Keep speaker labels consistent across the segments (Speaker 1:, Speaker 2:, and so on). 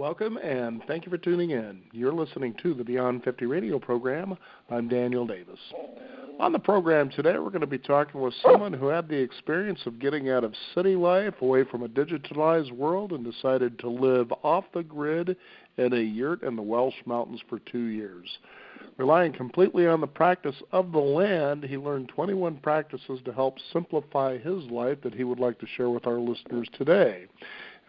Speaker 1: Welcome, and thank you for tuning in. You're listening to the Beyond 50 radio program. I'm Daniel Davis. On the program today, we're going to be talking with someone who had the experience of getting out of city life, away from a digitalized world, and decided to live off the grid in a yurt in the Welsh Mountains for 2 years. Relying completely on the practice of the land, he learned 21 practices to help simplify his life that he would like to share with our listeners today.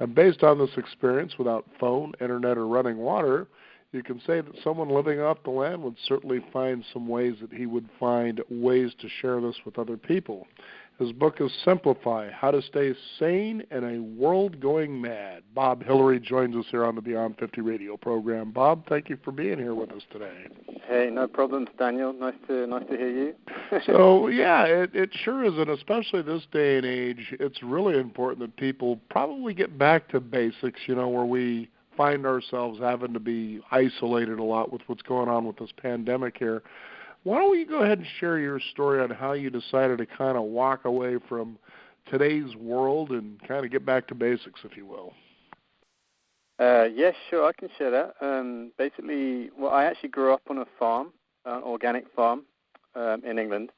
Speaker 1: And based on this experience, without phone, internet, or running water, you can say that someone living off the land would certainly find some ways that he would find ways to share this with other people. His book is Simplify, How to Stay Sane in a World Going Mad. Bob Hillary joins us here on the Beyond 50 radio program. Bob, thank you for being here with us today.
Speaker 2: Hey, no problems, Daniel. Nice to hear you.
Speaker 1: So, yeah, it sure is, and especially this day and age, it's really important that people probably get back to basics, where we find ourselves having to be isolated a lot with what's going on with this pandemic here. Why don't we go ahead and share your story on how you decided to kind of walk away from today's world and kind of get back to basics, if you will?
Speaker 2: Yes, sure, I can share that. Basically, I actually grew up on a farm, an organic farm in England.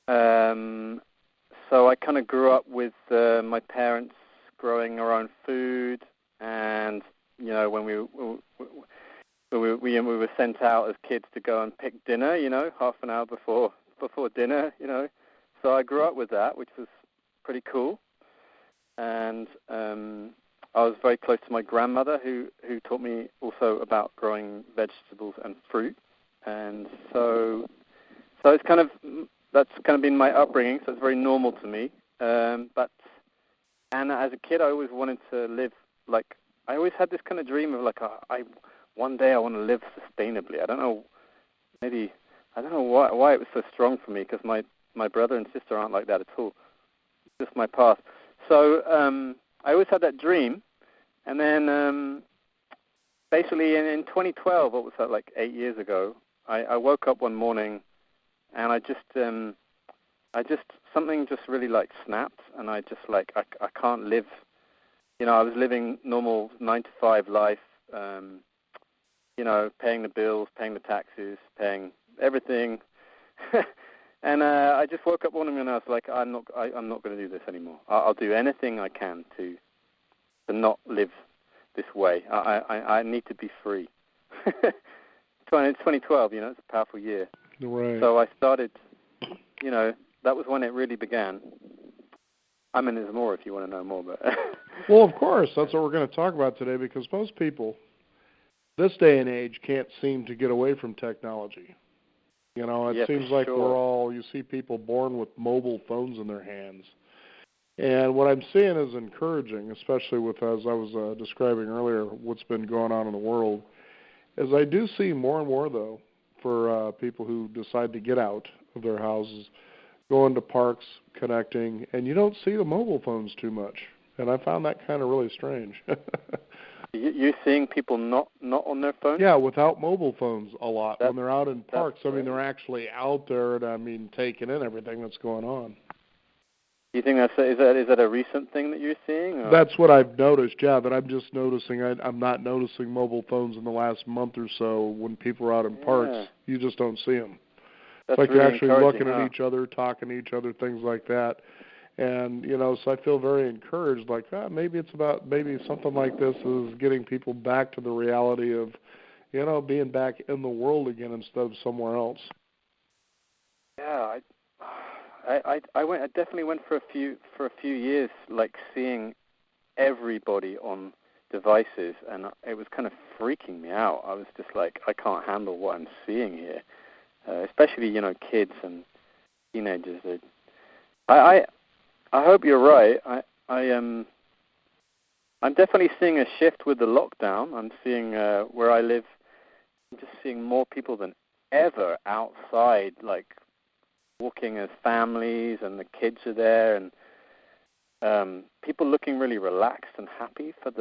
Speaker 2: So I kind of grew up with my parents growing our own food, and when we were sent out as kids to go and pick dinner, half an hour before dinner, So I grew up with that, which was pretty cool. And I was very close to my grandmother, who taught me also about growing vegetables and fruit. And so that's kind of been my upbringing. So it's very normal to me. And as a kid, I always wanted to live I always had this kind of dream of one day I want to live sustainably. I don't know why it was so strong for me, because my brother and sister aren't like that at all. It's just my path. So I always had that dream, and then basically in 2012, what was that, 8 years ago, I woke up one morning, and I just something just really snapped, and I just I can't live. I was living normal 9-to-5 life, paying the bills, paying the taxes, paying everything. And I just woke up one morning and I was like, I'm not going to do this anymore. I'll do anything I can to not live this way. I need to be free. It's 2012, it's a powerful year.
Speaker 1: Right.
Speaker 2: So I started, that was when it really began. I mean, there's more if you want to know more, but...
Speaker 1: Well, of course, that's what we're going to talk about today, because most people, this day and age, can't seem to get away from technology. It seems like
Speaker 2: sure.
Speaker 1: you see people born with mobile phones in their hands. And what I'm seeing is encouraging, especially with, as I was describing earlier, what's been going on in the world, is I do see more and more, though, for people who decide to get out of their houses, going to parks, connecting, and you don't see the mobile phones too much. And I found that kind of really strange.
Speaker 2: You're seeing people not on their phones?
Speaker 1: Yeah, without mobile phones a lot when they're out in parks. I mean,
Speaker 2: great.
Speaker 1: they're actually out there and, taking in everything that's going on.
Speaker 2: Do you think is that a recent thing that you're seeing? Or?
Speaker 1: That's what I've noticed, yeah, that I'm just noticing. I'm not noticing mobile phones in the last month or so. When people are out in parks, you just don't see them.
Speaker 2: That's
Speaker 1: it's like
Speaker 2: really
Speaker 1: they're actually looking
Speaker 2: at
Speaker 1: each other, talking to each other, things like that. And, so I feel very encouraged, maybe something like this is getting people back to the reality of, being back in the world again instead of somewhere else.
Speaker 2: Yeah, I definitely went for a few years, seeing everybody on devices, and it was kind of freaking me out. I was just I can't handle what I'm seeing here, especially, kids and teenagers. I hope you're right. I'm definitely seeing a shift with the lockdown. I'm seeing where I live. I'm just seeing more people than ever outside, walking as families, and the kids are there, and people looking really relaxed and happy for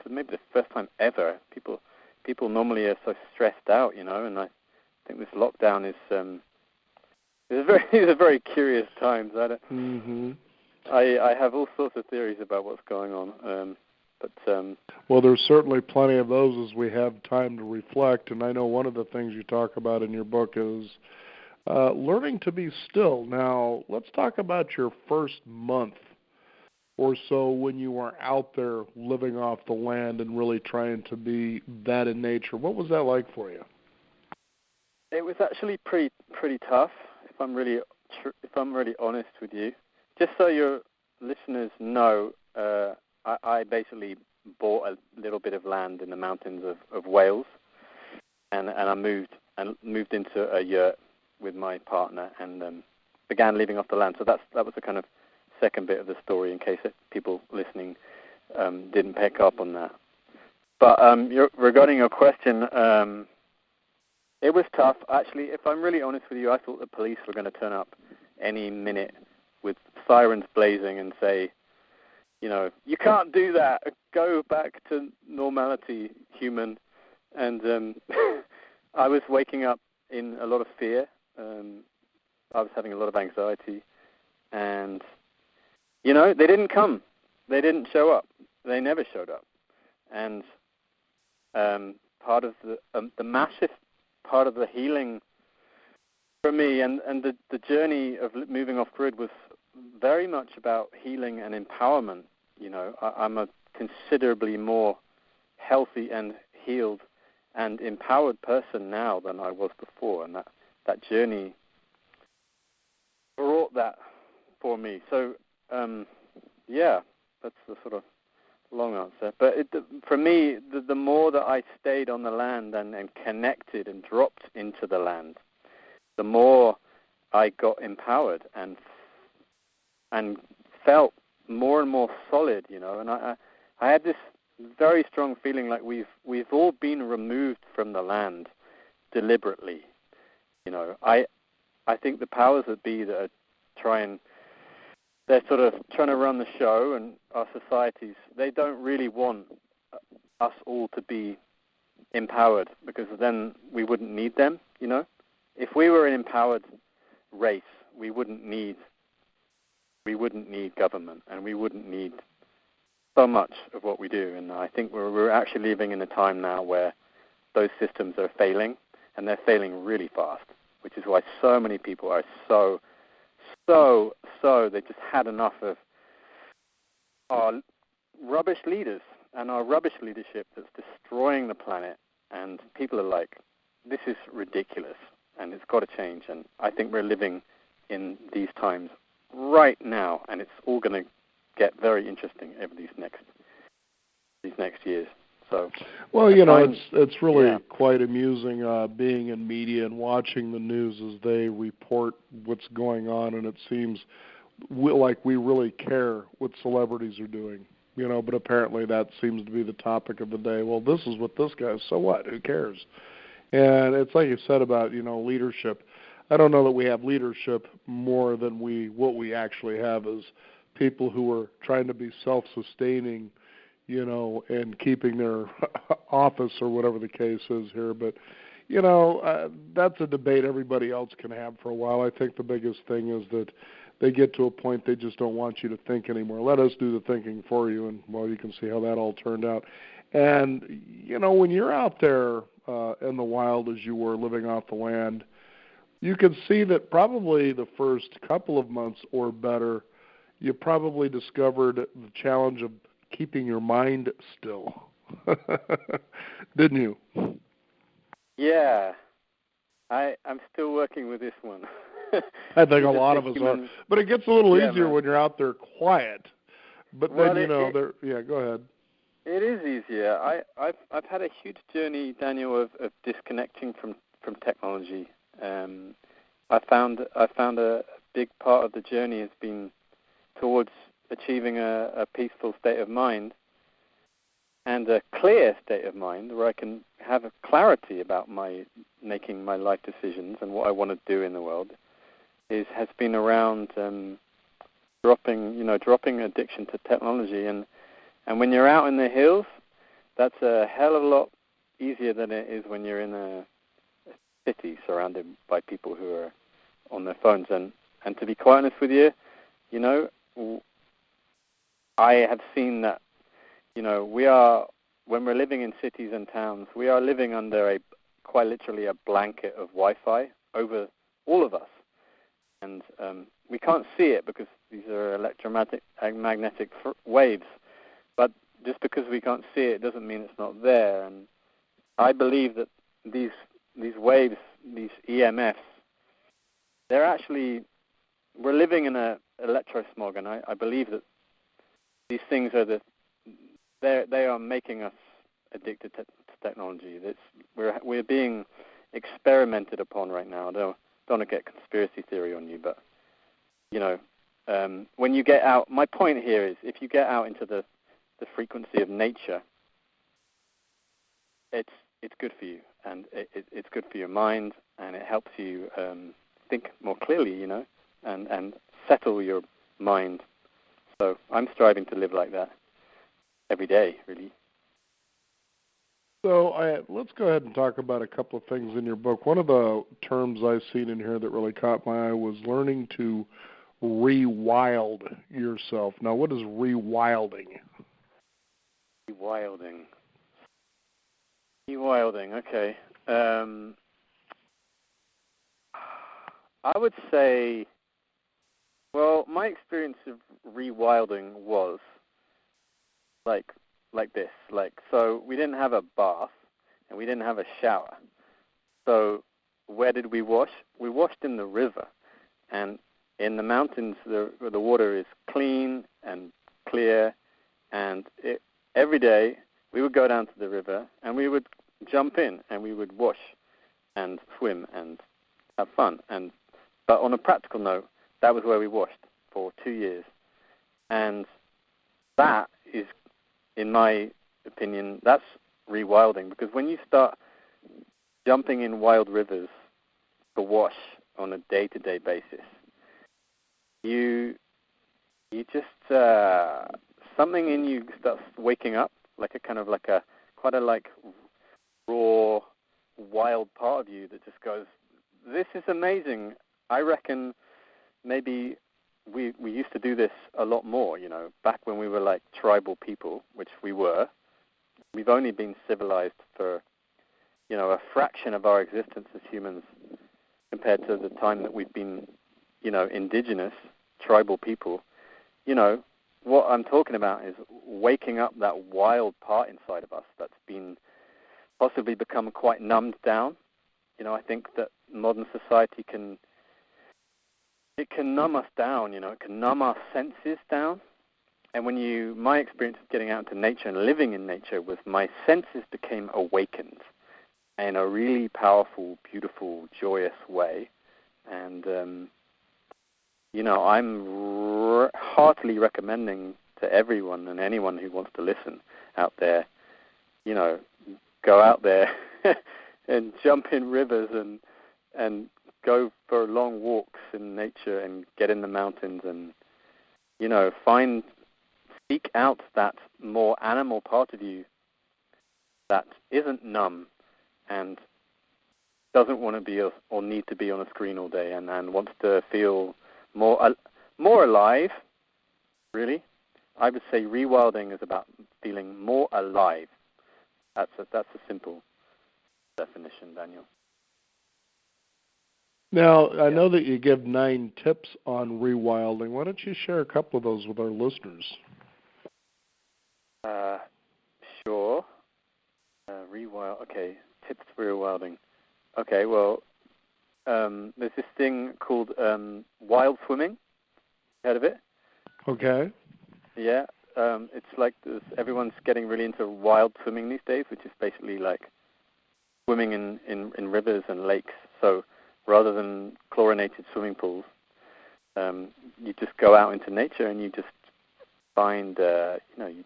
Speaker 2: maybe the first time ever. People normally are so stressed out, and I think this lockdown is. These are very curious times. I have all sorts of theories about what's going on. But
Speaker 1: well, there's certainly plenty of those as we have time to reflect. And I know one of the things you talk about in your book is learning to be still. Now, let's talk about your first month or so when you were out there living off the land and really trying to be that in nature. What was that like for you?
Speaker 2: it was actually pretty tough, if I'm really honest with you. Just so your listeners know, I basically bought a little bit of land in the mountains of Wales, and I moved into a yurt with my partner and began living off the land. So that was the kind of second bit of the story, in case people listening didn't pick up on that. But regarding your question, it was tough. Actually, if I'm really honest with you, I thought the police were going to turn up any minute with sirens blazing and say, you can't do that. Go back to normality, human. And I was waking up in a lot of fear. I was having a lot of anxiety. And, they didn't come. They didn't show up. They never showed up. And part of the massive part of the healing for me and the journey of moving off-grid was very much about healing and empowerment. I'm a considerably more healthy and healed and empowered person now than I was before, and that journey brought that for me. So, that's the sort of long answer. But for me, the more that I stayed on the land and connected and dropped into the land, the more I got empowered and felt more and more solid, And I had this very strong feeling like we've all been removed from the land deliberately. I think the powers that be that are they're sort of trying to run the show, and our societies, they don't really want us all to be empowered, because then we wouldn't need them, If we were an empowered race, we wouldn't need government, and we wouldn't need so much of what we do. And I think we're actually living in a time now where those systems are failing, and they're failing really fast, which is why so many people are so they just had enough of our rubbish leaders and our rubbish leadership that's destroying the planet. And people are like, this is ridiculous, and it's got to change. And I think we're living in these times right now, and it's all going to get very interesting over these next years. So,
Speaker 1: well, it's really quite amusing being in media and watching the news as they report what's going on, and it seems like we really care what celebrities are doing, but apparently that seems to be the topic of the day. Well, this is what this guy is, so what? Who cares? And it's like you said about, leadership. I don't know that we have leadership more than what we actually have is people who are trying to be self-sustaining, and keeping their office or whatever the case is here. But, that's a debate everybody else can have for a while. I think the biggest thing is that they get to a point they just don't want you to think anymore. Let us do the thinking for you, and, well, you can see how that all turned out. And, when you're out there in the wild as you were living off the land, you can see that probably the first couple of months or better, you probably discovered the challenge of keeping your mind still. Didn't you?
Speaker 2: Yeah. I'm still working with this one.
Speaker 1: I think a lot of us are. But it gets a little easier when you're out there quiet. But then, go ahead.
Speaker 2: It is easier. I've had a huge journey, Daniel, of disconnecting from technology. I found a big part of the journey has been towards achieving a peaceful state of mind and a clear state of mind where I can have a clarity about making my life decisions and what I want to do in the world has been around dropping addiction to technology. And when you're out in the hills, that's a hell of a lot easier than it is when you're in a city surrounded by people who are on their phones. And to be quite honest with you, I have seen that when we're living in cities and towns, we are living under quite literally a blanket of Wi-Fi over all of us. And we can't see it because these are electromagnetic waves. But just because we can't see it doesn't mean it's not there. And I believe that these waves, these EMFs, they're actually, we're living in a electrosmog, and I believe that these things are they are making us addicted to technology. We're being experimented upon right now. I don't want to get conspiracy theory on you, but when you get out, my point here is if you get out into the frequency of nature, it's good for you, and it's good for your mind, and it helps you think more clearly, and settle your mind. So I'm striving to live like that every day, really.
Speaker 1: So let's go ahead and talk about a couple of things in your book. One of the terms I've seen in here that really caught my eye was learning to rewild yourself. Now, what is rewilding?
Speaker 2: Rewilding, okay. I would say, well, my experience of rewilding was like this. So we didn't have a bath and we didn't have a shower. So where did we wash? We washed in the river. And in the mountains, the water is clean and clear. And every day we would go down to the river and we would jump in and we would wash and swim and have fun. But on a practical note, that was where we washed for 2 years. And that is, in my opinion, that's rewilding, because when you start jumping in wild rivers to wash on a day-to-day basis, you just something in you starts waking up, quite a raw, wild part of you that just goes, this is amazing. I reckon maybe we used to do this a lot more, back when we were like tribal people, which we were. We've only been civilized for, a fraction of our existence as humans compared to the time that we've been, indigenous, tribal people. What I'm talking about is waking up that wild part inside of us that's been possibly become quite numbed down. I think that modern society can numb us down, it can numb our senses down. And my experience of getting out into nature and living in nature was my senses became awakened in a really powerful, beautiful, joyous way. And, I'm heartily recommending to everyone and anyone who wants to listen out there, go out there and jump in rivers and go for long walks in nature and get in the mountains and, seek out that more animal part of you that isn't numb and doesn't want to be or need to be on a screen all day and wants to feel more alive, really. I would say rewilding is about feeling more alive. That's a simple definition, Daniel.
Speaker 1: Now, I know that you give 9 tips on rewilding. Why don't you share a couple of those with our listeners?
Speaker 2: Sure. Okay, tips for rewilding. Okay, well, there's this thing called wild swimming. Heard of it?
Speaker 1: Okay.
Speaker 2: Yeah. It's like everyone's getting really into wild swimming these days, which is basically like swimming in rivers and lakes. So rather than chlorinated swimming pools, you just go out into nature and you just find, you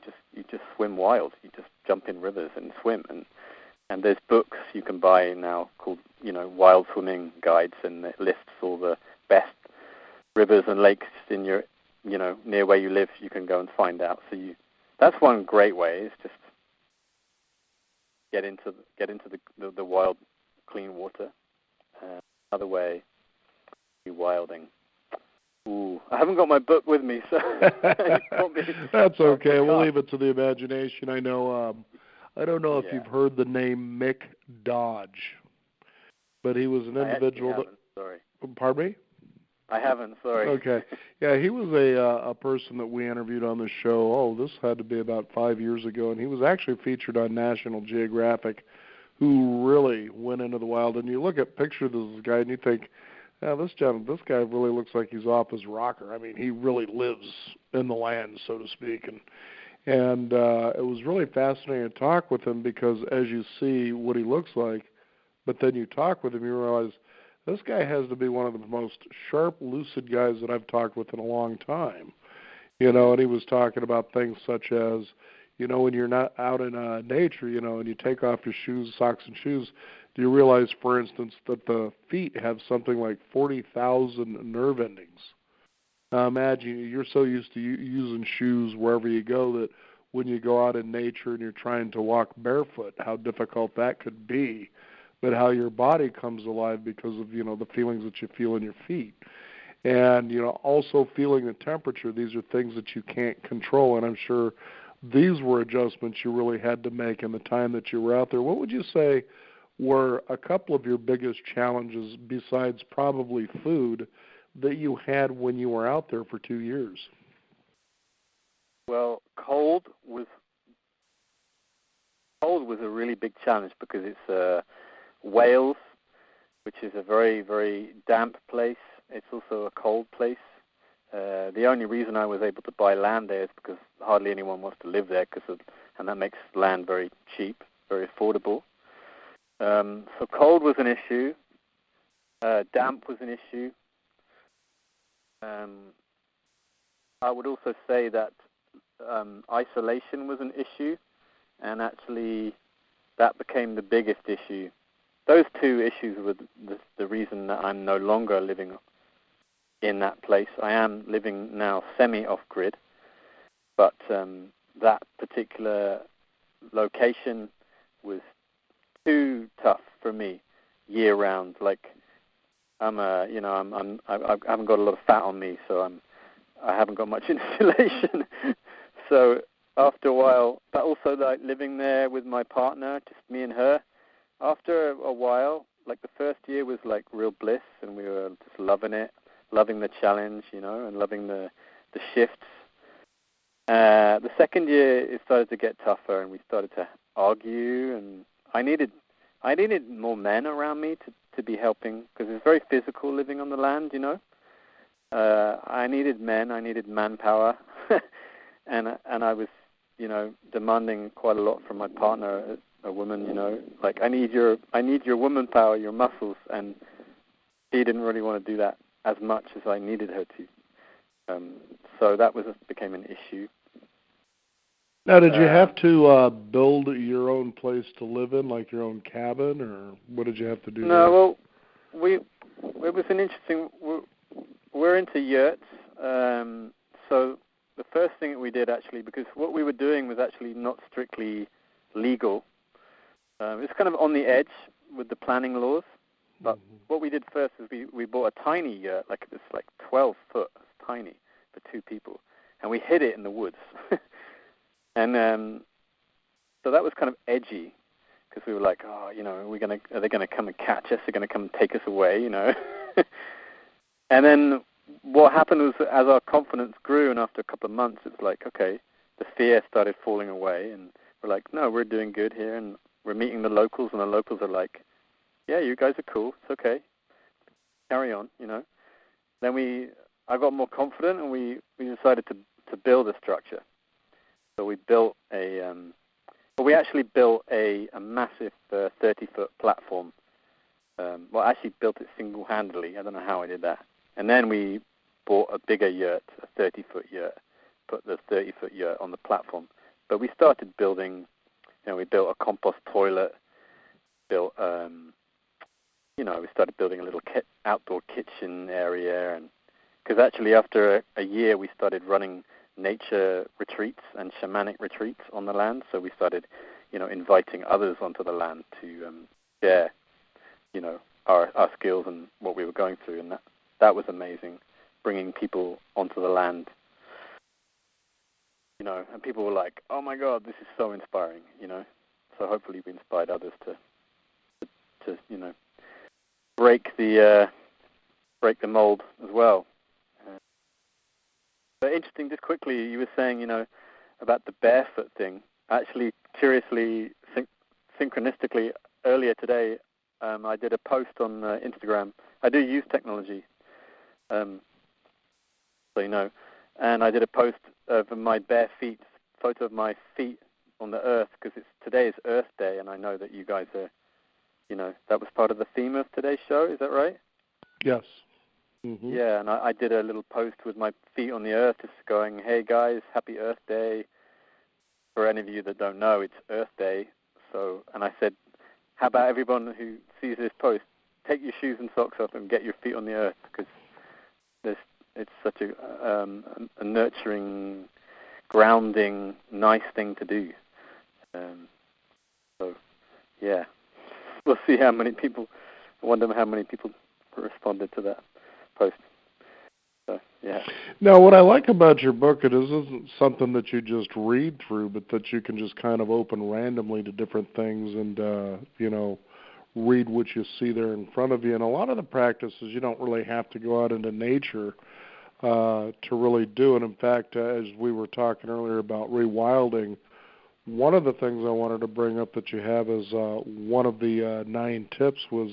Speaker 2: just swim wild. You just jump in rivers and swim. And there's books you can buy now called, wild swimming guides, and it lists all the best rivers and lakes in your, near where you live. You can go and find out. So that's one great way, is just get into the wild, clean water. Another way, rewilding. Ooh, I haven't got my book with me, so
Speaker 1: That's okay. We'll leave it to the imagination. I know. I don't know if
Speaker 2: Yeah.
Speaker 1: you've heard the name Mick Dodge, but he was an individual.
Speaker 2: I haven't, sorry.
Speaker 1: Pardon me?
Speaker 2: I haven't. Sorry.
Speaker 1: Okay. Yeah, he was a person that we interviewed on the show. Oh, this had to be about 5 years ago, and he was actually featured on National Geographic, who really went into the wild. And you look at pictures of this guy, and you think, yeah, this guy really looks like he's off his rocker. I mean, he really lives in the land, so to speak. And it was really fascinating to talk with him because as you see what he looks like, but then you talk with him, you realize this guy has to be one of the most sharp, lucid guys that I've talked with in a long time. You know, and he was talking about things such as, you know, when you're not out in nature, you know, and you take off your shoes, socks and shoes, do you realize, for instance, that the feet have something like 40,000 nerve endings? Now imagine you're so used to using shoes wherever you go that when you go out in nature and you're trying to walk barefoot, how difficult that could be, but how your body comes alive because of, you know, the feelings that you feel in your feet. And, you know, also feeling the temperature, these are things that you can't control, and I'm sure these were adjustments you really had to make in the time that you were out there. What would you say were a couple of your biggest challenges, besides probably food, that you had when you were out there for 2 years?
Speaker 2: Well, cold was a really big challenge because it's Wales, which is a very, very damp place. It's also a cold place. The only reason I was able to buy land there is because hardly anyone wants to live there, and that makes land very cheap, very affordable. So cold was an issue. Damp was an issue. I would also say that isolation was an issue, and actually that became the biggest issue. Those two issues were the reason that I'm no longer living in that place. I am living now semi-off-grid, but that particular location was too tough for me year-round. Like I haven't got a lot of fat on me, so I haven't got much insulation. So after a while, but also like living there with my partner, just me and her. After a while, like the first year was like real bliss, and we were just loving it, loving the challenge, you know, and loving the shifts. The second year, it started to get tougher, and we started to argue, and I needed more men around me to be helping, because it's very physical living on the land, you know. I needed men, I needed manpower, and I was, you know, demanding quite a lot from my partner, a woman, you know, like I need your woman power, your muscles, and she didn't really want to do that as much as I needed her to. So that became an issue.
Speaker 1: Now, did you have to build your own place to live in, like your own cabin, or what did you have to do?
Speaker 2: No, well, it was an interesting. We're into yurts, so the first thing that we did actually, because what we were doing was actually not strictly legal. It's kind of on the edge with the planning laws. But what we did first is we bought a tiny yurt, like this, like 12 foot, tiny for two people, and we hid it in the woods. And so that was kind of edgy, because we were like, oh, you know, are they gonna come and catch us? They're gonna come and take us away, you know? And then what happened was, as our confidence grew, and after a couple of months, it's like, okay, the fear started falling away, and we're like, no, we're doing good here, and we're meeting the locals, and the locals are like, yeah, you guys are cool, it's okay, carry on, you know. Then I got more confident, and we decided to build a structure. So we built we actually built a massive 30-foot platform. Well, I actually built it single-handedly. I don't know how I did that. And then we bought a bigger yurt, a 30-foot yurt, put the 30-foot yurt on the platform. But we started building, you know, we built a compost toilet, built, we started building a little outdoor kitchen area. And because actually after a year, we started running nature retreats and shamanic retreats on the land. So we started, you know, inviting others onto the land to share, you know, our skills and what we were going through. And that was amazing. bringing people onto the land. And people were like, "Oh my God, this is so inspiring," So hopefully we inspired others to break the mold as well. But interesting, just quickly, you were saying, about the barefoot thing. Actually, curiously, synchronistically, earlier today, I did a post on Instagram. I do use technology, so and I did a post of my bare feet, photo of my feet on the earth, because today is Earth Day, and I know that you guys are, that was part of the theme of today's show. Is that right?
Speaker 1: Yes. Mm-hmm.
Speaker 2: Yeah, and I did a little post with my feet on the earth, just going, "Hey guys, happy Earth Day." For any of you that don't know, it's Earth Day. So, and I said, how about everyone who sees this post, take your shoes and socks off and get your feet on the earth, because it's such a nurturing, grounding, nice thing to do. So, yeah, we'll see how many people. I wonder how many people responded to that post. So, yeah.
Speaker 1: Now, what I like about your book, it isn't something that you just read through, but that you can just kind of open randomly to different things and, read what you see there in front of you. And a lot of the practices, you don't really have to go out into nature to really do. And in fact, as we were talking earlier about rewilding, one of the things I wanted to bring up that you have is one of the 9 tips was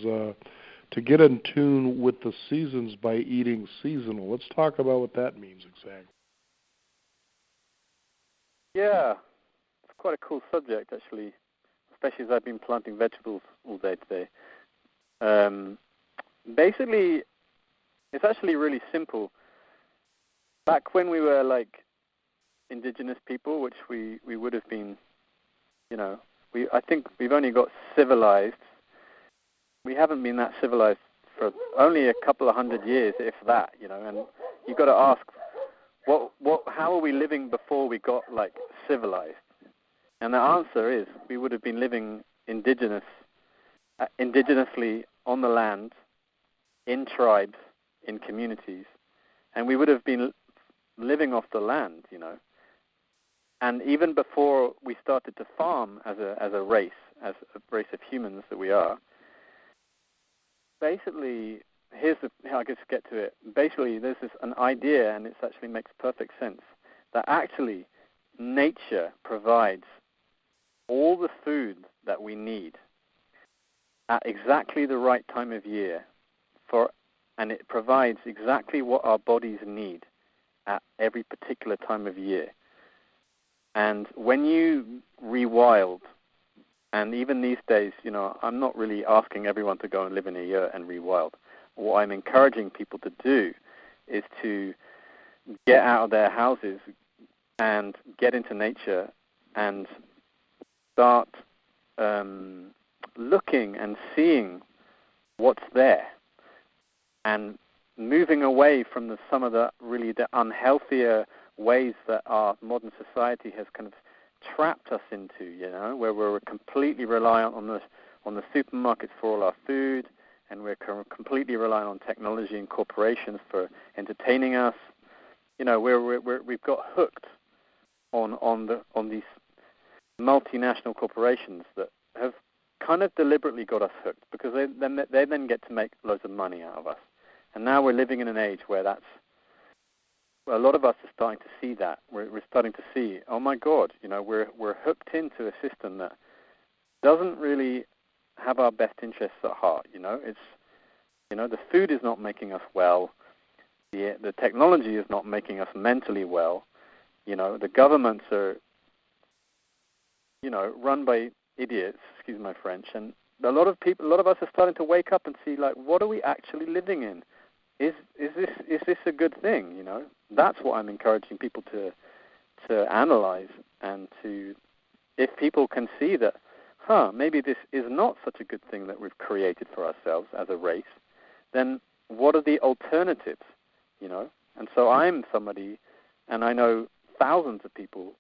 Speaker 1: to get in tune with the seasons by eating seasonal. Let's talk about what that means exactly.
Speaker 2: Yeah, it's quite a cool subject, actually, especially as I've been planting vegetables all day today. Basically, it's actually really simple. Back when we were like indigenous people, which we would have been, I think we've only got civilized. We haven't been that civilized for only a couple of hundred years, if that, and you've got to ask, how are we living before we got like civilized? And the answer is we would have been living indigenously on the land, in tribes, in communities, and we would have been living off the land, And even before we started to farm as a race of humans that we are, basically, how I just get to it. Basically, there's an idea, and it actually makes perfect sense, that actually nature provides all the food that we need at exactly the right time of year, and it provides exactly what our bodies need at every particular time of year. And when you rewild, and even these days, I'm not really asking everyone to go and live in a yurt and rewild. What I'm encouraging people to do is to get out of their houses and get into nature and start looking and seeing what's there and moving away from some of the unhealthier ways that our modern society has kind of trapped us into, where we're completely reliant on the supermarkets for all our food, and we're completely reliant on technology and corporations for entertaining us. We've got hooked on these multinational corporations that have kind of deliberately got us hooked, because they then get to make loads of money out of us. And now we're living in an age where a lot of us are starting to see that. We're starting to see, oh my God, we're hooked into a system that doesn't really have our best interests at heart. It's the food is not making us well. The technology is not making us mentally well. The governments are run by idiots, excuse my French, and a lot of us are starting to wake up and see, like, what are we actually living in? Is this a good thing? That's what I'm encouraging people to analyze, and if people can see that, maybe this is not such a good thing that we've created for ourselves as a race, then what are the alternatives? And so I'm somebody, and I know thousands of people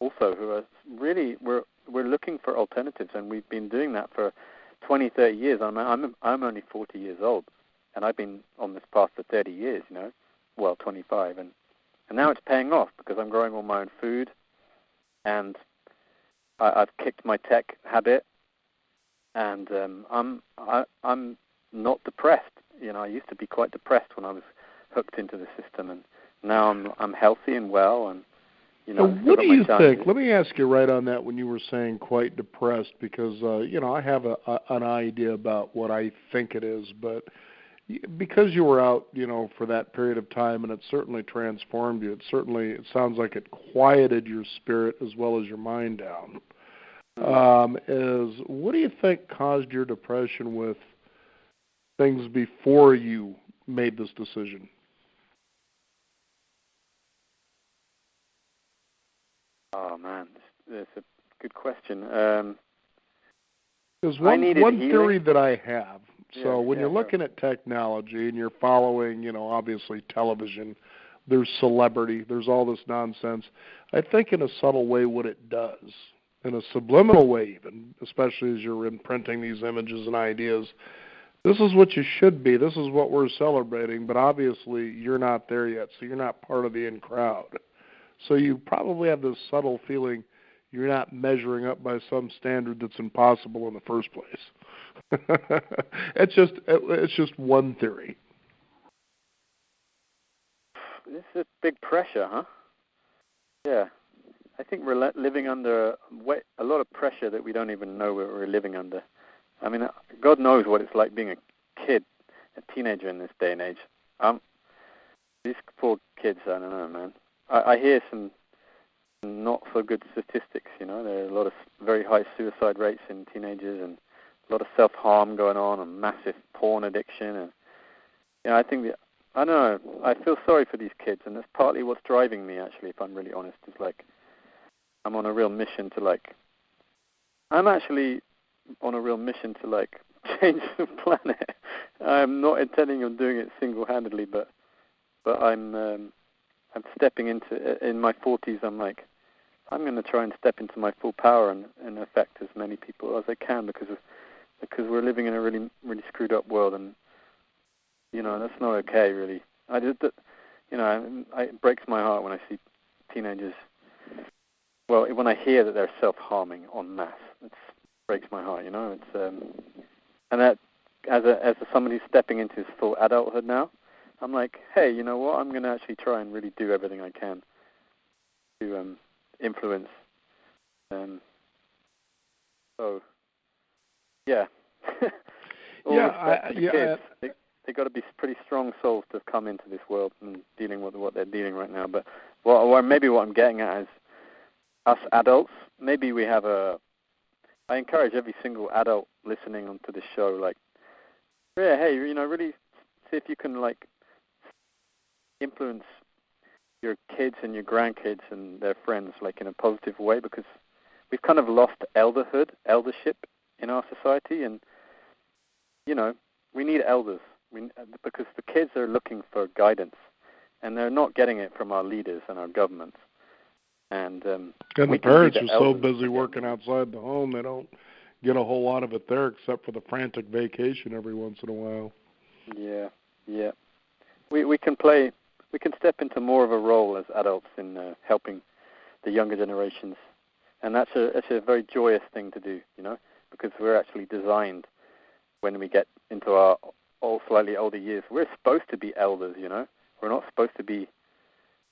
Speaker 2: also who are really, we're looking for alternatives, and we've been doing that for 20, 30 years. I'm only 40 years old, and I've been on this path for 30 years, 25, and now it's paying off because I'm growing all my own food, and I've kicked my tech habit, and I'm not depressed. I used to be quite depressed when I was hooked into the system, and now I'm healthy and well, and
Speaker 1: So what do you think? Let me ask you right on that when you were saying quite depressed, because I have an idea about what I think it is, but because you were out, for that period of time, and it certainly transformed you. It sounds like it quieted your spirit as well as your mind down. What do you think caused your depression with things before you made this decision?
Speaker 2: Oh man, that's a good question.
Speaker 1: There's one theory that I have. So when you're looking at technology and you're following, obviously television, there's celebrity, there's all this nonsense. I think in a subtle way what it does, in a subliminal way even, especially as you're imprinting these images and ideas, this is what you should be, this is what we're celebrating, but obviously you're not there yet, so you're not part of the in crowd. So you probably have this subtle feeling you're not measuring up by some standard that's impossible in the first place. It's just one theory.
Speaker 2: This is a big pressure, huh? Yeah. I think we're living under a lot of pressure that we don't even know we're living under. I mean, God knows what it's like being a kid, a teenager in this day and age. These poor kids, I don't know, man. I hear some not so good statistics, There are a lot of very high suicide rates in teenagers and a lot of self-harm going on and massive porn addiction. And, I think I don't know, I feel sorry for these kids, and that's partly what's driving me, actually, if I'm really honest. It's like I'm on a real mission to, I'm actually on a real mission to, change the planet. I'm not intending on doing it single-handedly, but I'm stepping in my 40s, I'm going to try and step into my full power and affect as many people as I can because we're living in a really, really screwed up world, and, that's not okay, really. It breaks my heart when I see teenagers, when I hear that they're self-harming en masse. It breaks my heart, It's, and that, as somebody who's stepping into his full adulthood now, I'm like, hey, you know what? I'm going to actually try and really do everything I can to influence. So, yeah. Kids, they got to be pretty strong souls to come into this world and dealing with what they're dealing right now. But maybe what I'm getting at is us adults. Maybe we have I encourage every single adult listening onto this show, hey, really see if you can influence your kids and your grandkids and their friends in a positive way, because we've kind of lost eldership in our society, and we need elders because the kids are looking for guidance and they're not getting it from our leaders and our governments. And
Speaker 1: the parents are so busy working outside the home, they don't get a whole lot of it there except for the frantic vacation every once in a while.
Speaker 2: Yeah. We can step into more of a role as adults in helping the younger generations, and that's a very joyous thing to do, because we're actually designed when we get into our slightly older years. We're supposed to be elders, We're not supposed to be.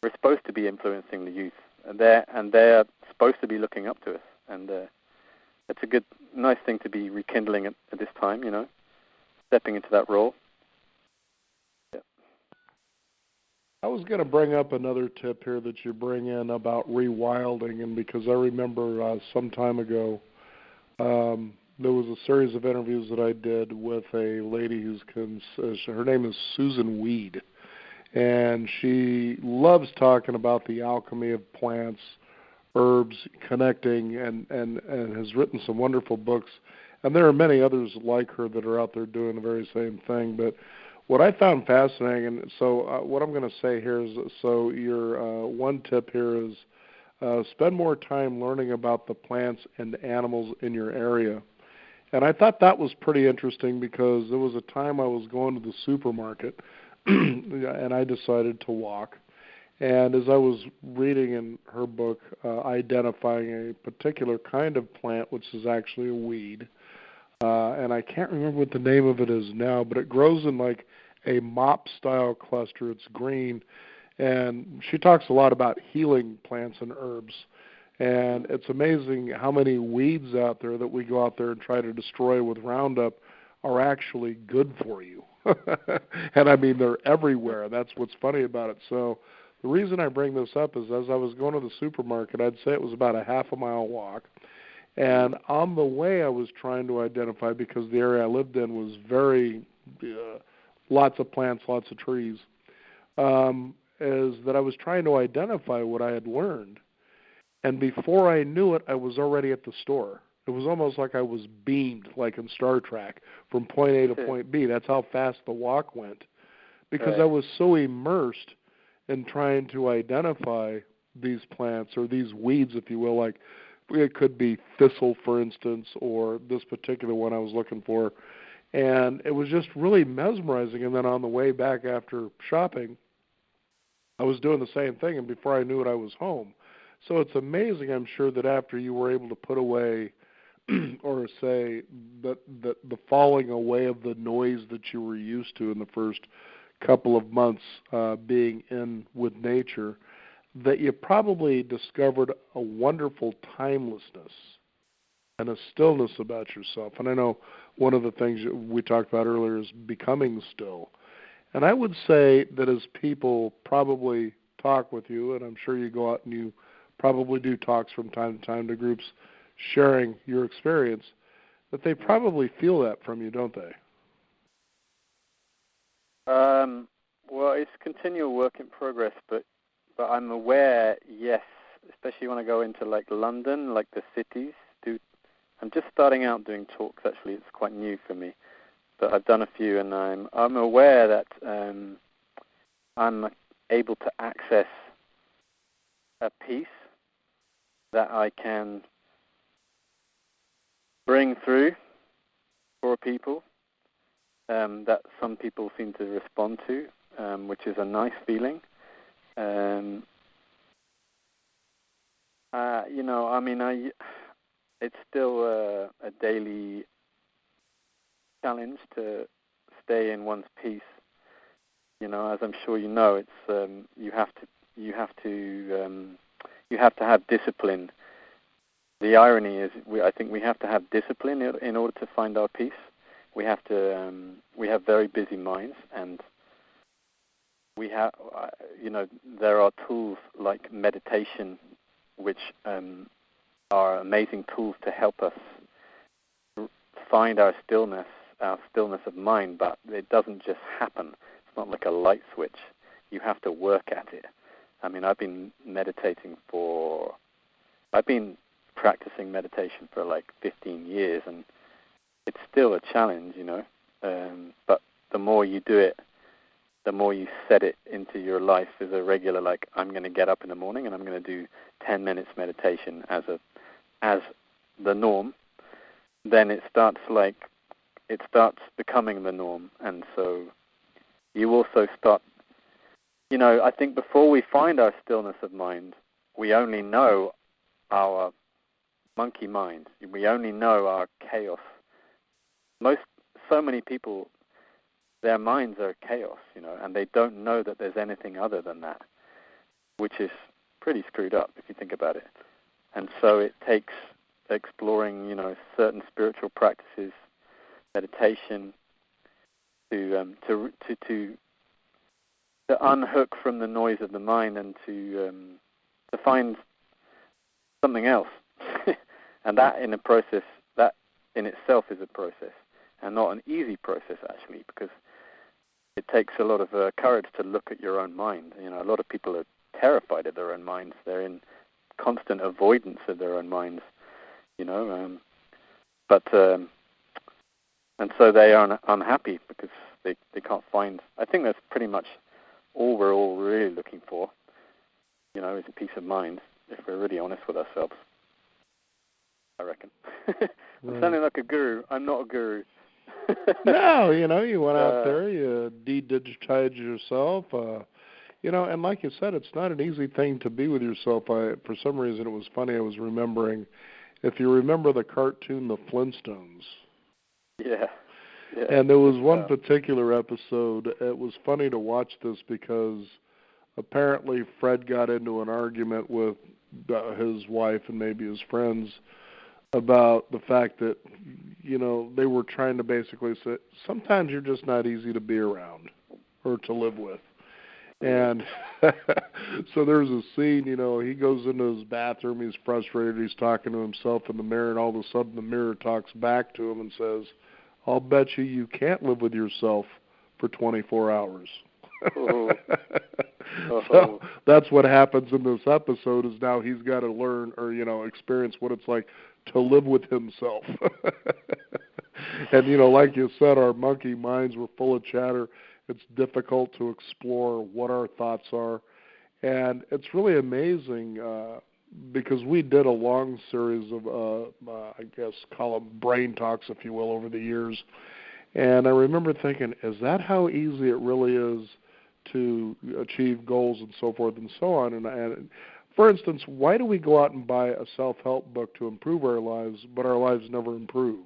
Speaker 2: We're supposed to be influencing the youth, and they're supposed to be looking up to us, and it's a nice thing to be rekindling at this time, stepping into that role.
Speaker 1: I was going to bring up another tip here that you bring in about rewilding, and because I remember some time ago there was a series of interviews that I did with a lady her name is Susan Weed, and she loves talking about the alchemy of plants, herbs, connecting, and has written some wonderful books, and there are many others like her that are out there doing the very same thing. But what I found fascinating, and so what I'm going to say here is, so your one tip here is spend more time learning about the plants and animals in your area. And I thought that was pretty interesting because there was a time I was going to the supermarket and I decided to walk. And as I was reading in her book, identifying a particular kind of plant, which is actually a weed, and I can't remember what the name of it is now, but it grows in like a mop-style cluster. It's green, and she talks a lot about healing plants and herbs. And it's amazing how many weeds out there that we go out there and try to destroy with Roundup are actually good for you. And I mean, they're everywhere. That's what's funny about it. So the reason I bring this up is as I was going to the supermarket, I'd say it was about a half a mile walk. And on the way, I was trying to identify, because the area I lived in was very, lots of plants, lots of trees, is that I was trying to identify what I had learned. And before I knew it, I was already at the store. It was almost like I was beamed, like in Star Trek, from point A to point B. That's how fast the walk went, because I was so immersed in trying to identify these plants, or these weeds, if you will. Like, it could be thistle, for instance, or this particular one I was looking for. And it was just really mesmerizing. And then on the way back after shopping, I was doing the same thing, and before I knew it, I was home. So it's amazing, I'm sure, that after you were able to put away or say that the falling away of the noise that you were used to in the first couple of months being in with nature, that you probably discovered a wonderful timelessness and a stillness about yourself. And I know one of the things we talked about earlier is becoming still. And I would say that as people probably talk with you, and I'm sure you go out and you probably do talks from time to time to groups sharing your experience, that they probably feel that from you, don't they?
Speaker 2: Well, it's continual work in progress, but I'm aware, yes, especially when I go into like London, like the cities. I'm just starting out doing talks. Actually, it's quite new for me, but I've done a few, and I'm aware that I'm able to access a peace that I can bring through for people, that some people seem to respond to, which is a nice feeling. It's still a daily challenge to stay in one's peace. As I'm sure you know, it's you have to have discipline. The irony is, I think we have to have discipline in order to find our peace. We have very busy minds, and we have, there are tools like meditation, which are amazing tools to help us find our stillness of mind. But it doesn't just happen. It's not like a light switch. You have to work at it. I mean, I've been practicing meditation for like 15 years, and it's still a challenge, but the more you do it, the more you set it into your life as a regular, like, I'm going to get up in the morning and I'm going to do 10 minutes meditation as the norm, then it starts becoming the norm. And so you also start, I think before we find our stillness of mind, we only know our monkey mind. We only know our chaos. So many people, their minds are chaos, and they don't know that there's anything other than that, which is pretty screwed up if you think about it. And so it takes exploring, certain spiritual practices, meditation, to unhook from the noise of the mind and to find something else. And that in itself is a process, and not an easy process, actually, because it takes a lot of courage to look at your own mind. A lot of people are terrified of their own minds. They're in constant avoidance of their own minds, and so they are unhappy because they can't find. I think that's pretty much all we're all really looking for, is a peace of mind, if we're really honest with ourselves, I reckon. I'm sounding like a guru. I'm not a guru.
Speaker 1: No, you went out there, you de-digitized yourself, and like you said, it's not an easy thing to be with yourself. For some reason, it was funny. I was remembering, if you remember the cartoon, The Flintstones.
Speaker 2: Yeah.
Speaker 1: And there was one particular episode. It was funny to watch this because apparently Fred got into an argument with his wife and maybe his friends about the fact that, they were trying to basically say, sometimes you're just not easy to be around or to live with. And so there's a scene, he goes into his bathroom, he's frustrated, he's talking to himself in the mirror, and all of a sudden the mirror talks back to him and says, I'll bet you can't live with yourself for 24 hours. So that's what happens in this episode is now he's got to learn or, experience what it's like to live with himself. And, like you said, our monkey minds were full of chatter. It's difficult to explore what our thoughts are. And it's really amazing because we did a long series of, I guess, call them brain talks, if you will, over the years. And I remember thinking, is that how easy it really is to achieve goals and so forth and so on? And for instance, why do we go out and buy a self-help book to improve our lives, but our lives never improve?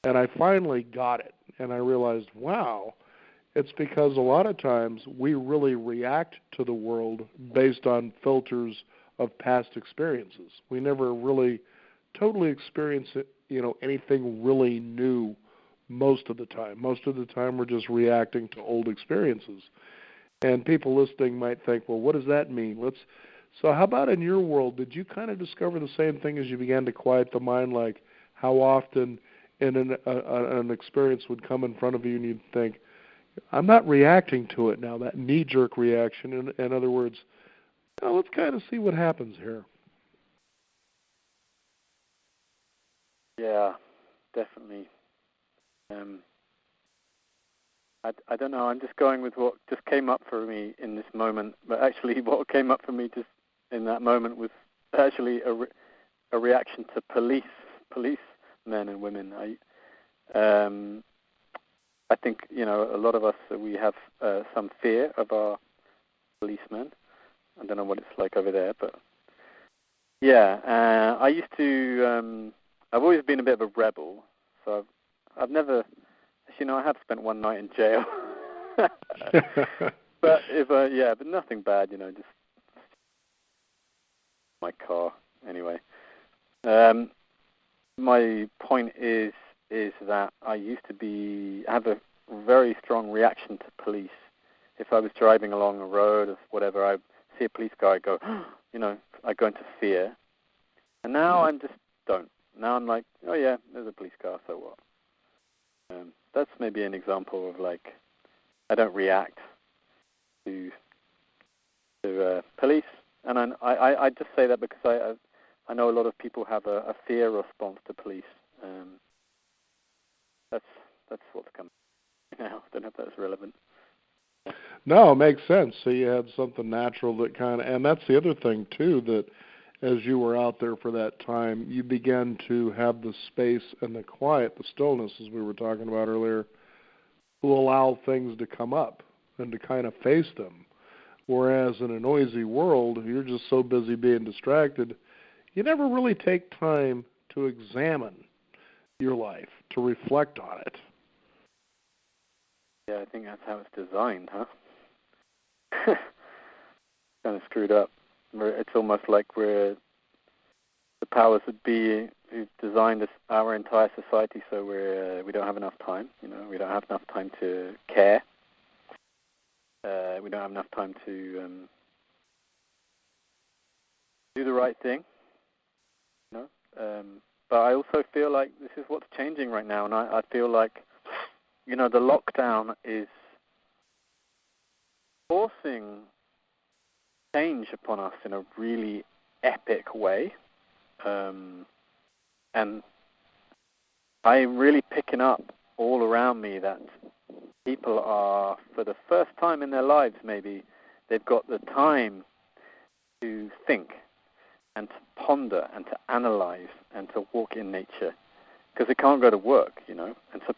Speaker 1: And I finally got it, and I realized, wow, it's because a lot of times we really react to the world based on filters of past experiences. We never really totally experience it, anything really new most of the time. Most of the time we're just reacting to old experiences. And people listening might think, well, what does that mean? So how about in your world, did you kind of discover the same thing as you began to quiet the mind, like how often in an experience would come in front of you and you'd think, I'm not reacting to it now, that knee-jerk reaction. In other words, let's kind of see what happens here.
Speaker 2: Yeah, definitely. I don't know. I'm just going with what just came up for me in this moment. But actually, what came up for me just in that moment was actually a reaction to police men and women. I think, a lot of us, we have some fear of our policemen. I don't know what it's like over there, but yeah, I used to, I've always been a bit of a rebel, so I've never, I have spent one night in jail. but but nothing bad, just my car, anyway. My point is that I used to have a very strong reaction to police. If I was driving along a road or whatever, I see a police car, I go, I go into fear. And now I just don't. Now I'm like, oh yeah, there's a police car, so what? That's maybe an example of like, I don't react to police. And I just say that because I know a lot of people have a fear response to police. That's what's coming now. I don't know if that's relevant.
Speaker 1: No, it makes sense. So you had something natural that and that's the other thing too, that as you were out there for that time, you began to have the space and the quiet, the stillness, as we were talking about earlier, to allow things to come up and to kind of face them. Whereas in a noisy world, you're just so busy being distracted, you never really take time to examine your life, to reflect on it.
Speaker 2: Yeah, I think that's how it's designed, huh? Kind of screwed up. It's almost like we're the powers that be who've designed our entire society, so we don't have enough time. We don't have enough time to care. We don't have enough time to do the right thing. But I also feel like this is what's changing right now, and I feel like the lockdown is forcing change upon us in a really epic way. And I'm really picking up all around me that people are, for the first time in their lives maybe, they've got the time to think and to ponder and to analyze and to walk in nature because they can't go to work, And so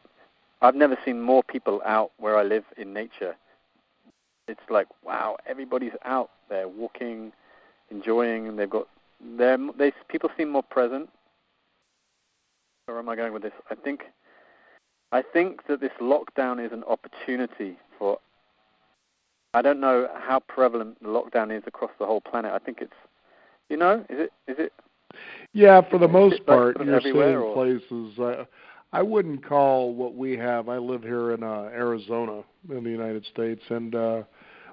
Speaker 2: I've never seen more people out where I live in nature. It's like, wow, everybody's out there walking, enjoying, and people seem more present. Where am I going with this? I think that this lockdown is an opportunity for. I don't know how prevalent the lockdown is across the whole planet. I think it's, is it?
Speaker 1: Yeah, for the most part, you're
Speaker 2: seeing
Speaker 1: places. I wouldn't call what we have. I live here in Arizona in the United States, and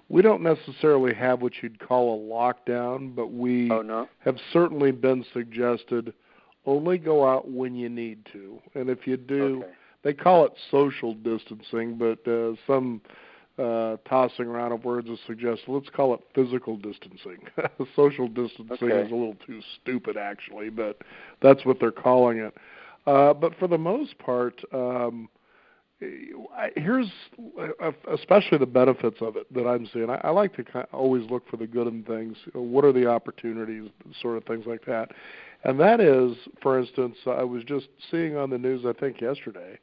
Speaker 1: we don't necessarily have what you'd call a lockdown, but we have certainly been suggested only go out when you need to. And if you do, they call it social distancing, but some tossing around of words would suggest, let's call it physical distancing. Social distancing is a little too stupid, actually, but that's what they're calling it. But for the most part, here's especially the benefits of it that I'm seeing. I like to always look for the good in things. What are the opportunities, sort of things like that. And that is, for instance, I was just seeing on the news, I think yesterday,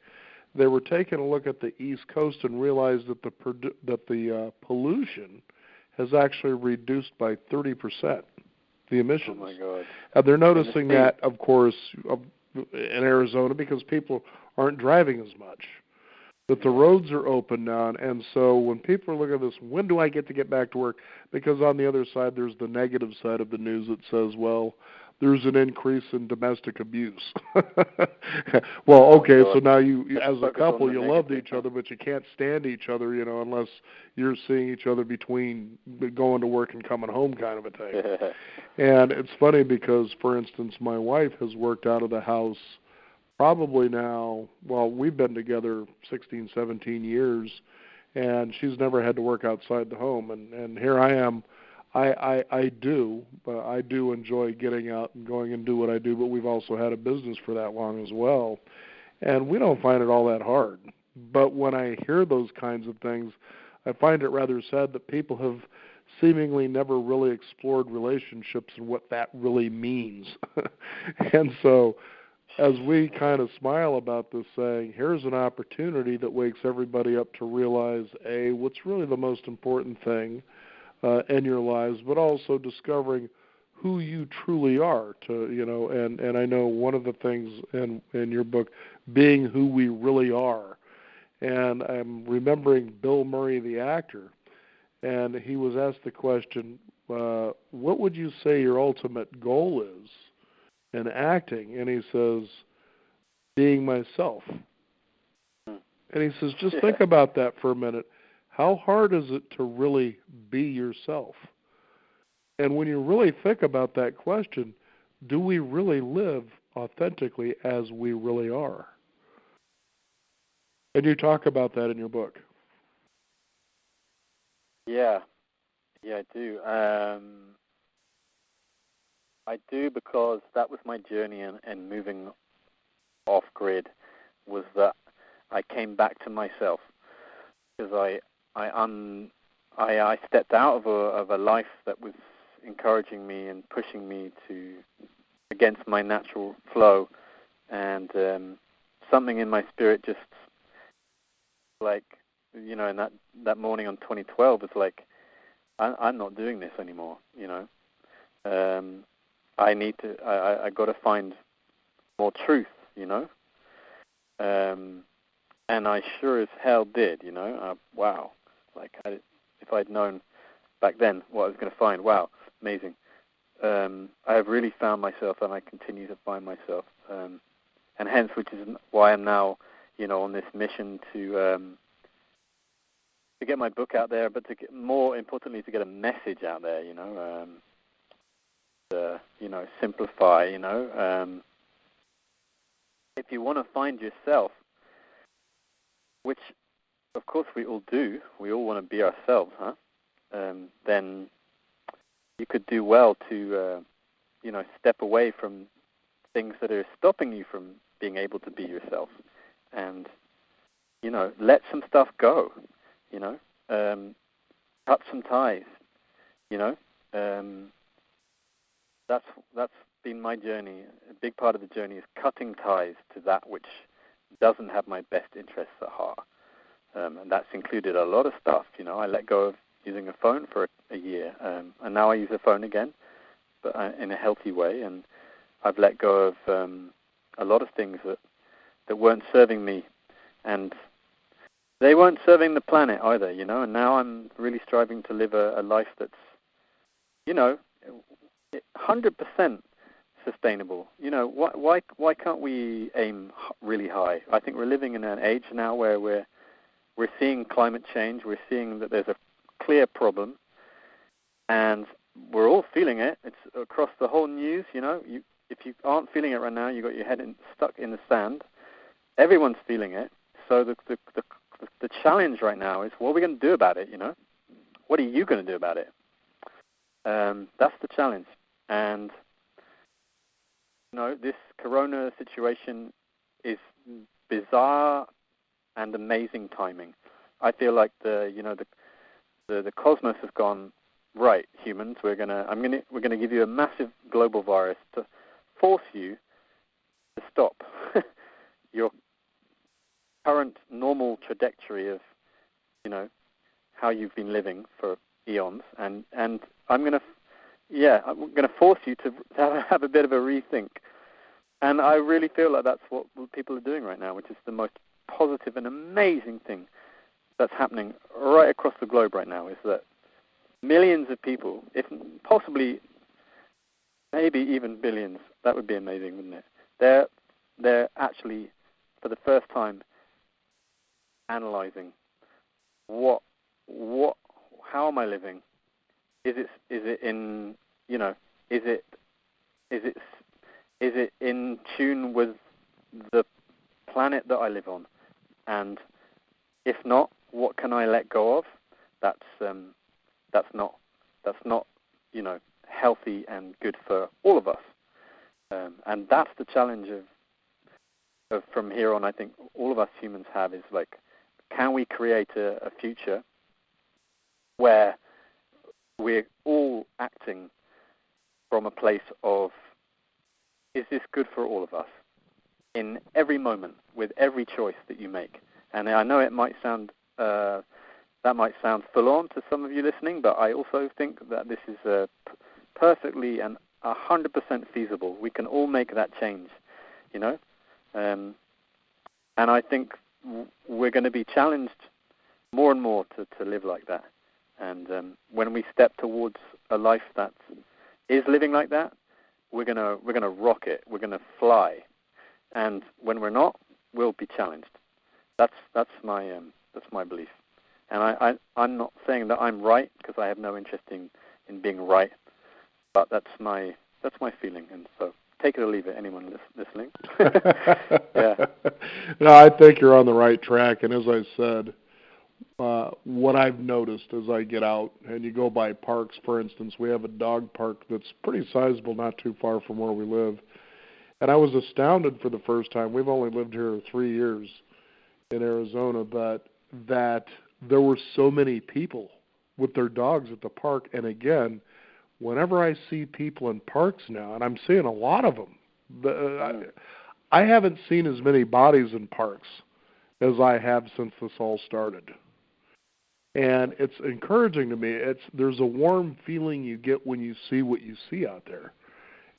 Speaker 1: they were taking a look at the East Coast and realized that the pollution has actually reduced by 30%, the emissions.
Speaker 2: Oh, my God.
Speaker 1: And they're noticing that, of course, in Arizona because people aren't driving as much. That the roads are open now, and so when people are looking at this, when do I get back to work? Because on the other side, there's the negative side of the news that says, well, there's an increase in domestic abuse. Well, okay, so now you, as a couple, you loved each other, but you can't stand each other, unless you're seeing each other between going to work and coming home kind of a thing. And it's funny because, for instance, my wife has worked out of the house probably now, well, we've been together 16, 17 years, and she's never had to work outside the home. And here I am. I do enjoy getting out and going and do what I do, but we've also had a business for that long as well. And we don't find it all that hard. But when I hear those kinds of things, I find it rather sad that people have seemingly never really explored relationships and what that really means. And so as we kind of smile about this, saying, here's an opportunity that wakes everybody up to realize, A, what's really the most important thing in your lives, but also discovering who you truly are. And I know one of the things in your book, being who we really are. And I'm remembering Bill Murray, the actor, and he was asked the question, what would you say your ultimate goal is in acting? And he says, being myself. And he says, just think about that for a minute. How hard is it to really be yourself? And when you really think about that question, do we really live authentically as we really are? And you talk about that in your book.
Speaker 2: Yeah, I do. I do, because that was my journey and moving off grid, was that I came back to myself, because I stepped out of a life that was encouraging me and pushing me against my natural flow, and something in my spirit just like, in that morning on 2012, it's like, I'm not doing this anymore. I got to find more truth. And I sure as hell did, wow. If I'd known back then what I was going to find, wow, amazing. I have really found myself, and I continue to find myself. And hence, which is why I'm now, on this mission to get my book out there, but more importantly, to get a message out there, simplify, if you want to find yourself, which, of course, we all do. We all want to be ourselves, huh? Then you could do well to, step away from things that are stopping you from being able to be yourself, and, let some stuff go. Cut some ties. That's been my journey. A big part of the journey is cutting ties to that which doesn't have my best interests at heart. And that's included a lot of stuff. I let go of using a phone for a year, and now I use a phone again, but in a healthy way. And I've let go of a lot of things that weren't serving me, and they weren't serving the planet either. And now I'm really striving to live a life that's, 100% sustainable. Why can't we aim really high? I think we're living in an age now where we're seeing climate change. We're seeing that there's a clear problem, and we're all feeling it. It's across the whole news. If you aren't feeling it right now, you got your head stuck in the sand. Everyone's feeling it. So the challenge right now is, what are we going to do about it? What are you going to do about it? That's the challenge. And this corona situation is bizarre and amazing timing. I feel like the cosmos has gone, right, humans, we're gonna give you a massive global virus to force you to stop your current normal trajectory of how you've been living for eons, and I'm gonna force you to have a bit of a rethink. And I really feel like that's what people are doing right now, which is the most positive and amazing thing that's happening right across the globe right now, is that millions of people, if possibly maybe even billions, that would be amazing, wouldn't it? They're actually, for the first time, analyzing how am I living? Is it in tune with the planet that I live on? And if not, what can I let go of? That's not healthy and good for all of us. And that's the challenge of from here on. I think all of us humans have is like, can we create a future where we're all acting from a place of, is this good for all of us in every moment, with every choice that you make? And I know it might sound that might sound full on to some of you listening, but I also think that this is perfectly and 100% feasible. We can all make that change, and I think we're going to be challenged more and more to live like that. And when we step towards a life that is living like that, we're gonna rock it. We're gonna fly. And when we're not, we'll be challenged. That's my belief. And I'm not saying that I'm right, because I have no interest in being right. But that's my feeling. And so take it or leave it, anyone listening. Yeah.
Speaker 1: No, I think you're on the right track. And as I said, what I've noticed as I get out and you go by parks, for instance, we have a dog park that's pretty sizable, not too far from where we live. And I was astounded for the first time. We've only lived here 3 years in Arizona, but that there were so many people with their dogs at the park. And again, whenever I see people in parks now, and I'm seeing a lot of them, I haven't seen as many bodies in parks as I have since this all started. And it's encouraging to me. There's a warm feeling you get when you see what you see out there.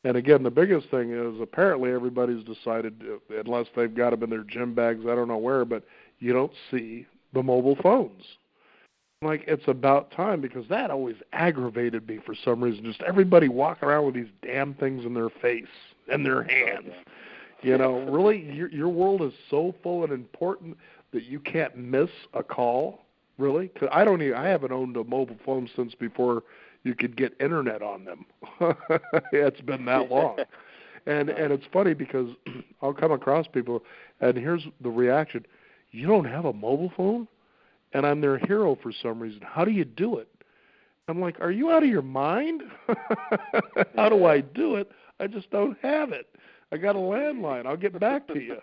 Speaker 1: And again, the biggest thing is apparently everybody's decided, unless they've got them in their gym bags, I don't know where, but you don't see the mobile phones. Like, it's about time, because that always aggravated me for some reason. Just everybody walking around with these damn things in their face and their hands. Really, your world is so full and important that you can't miss a call. Really? 'Cause I haven't owned a mobile phone since before you could get internet on them. It's been that long. And it's funny because I'll come across people, and here's the reaction: you don't have a mobile phone? And I'm their hero for some reason. How do you do it? I'm like, are you out of your mind? How do I do it? I just don't have it. I got a landline. I'll get back to you.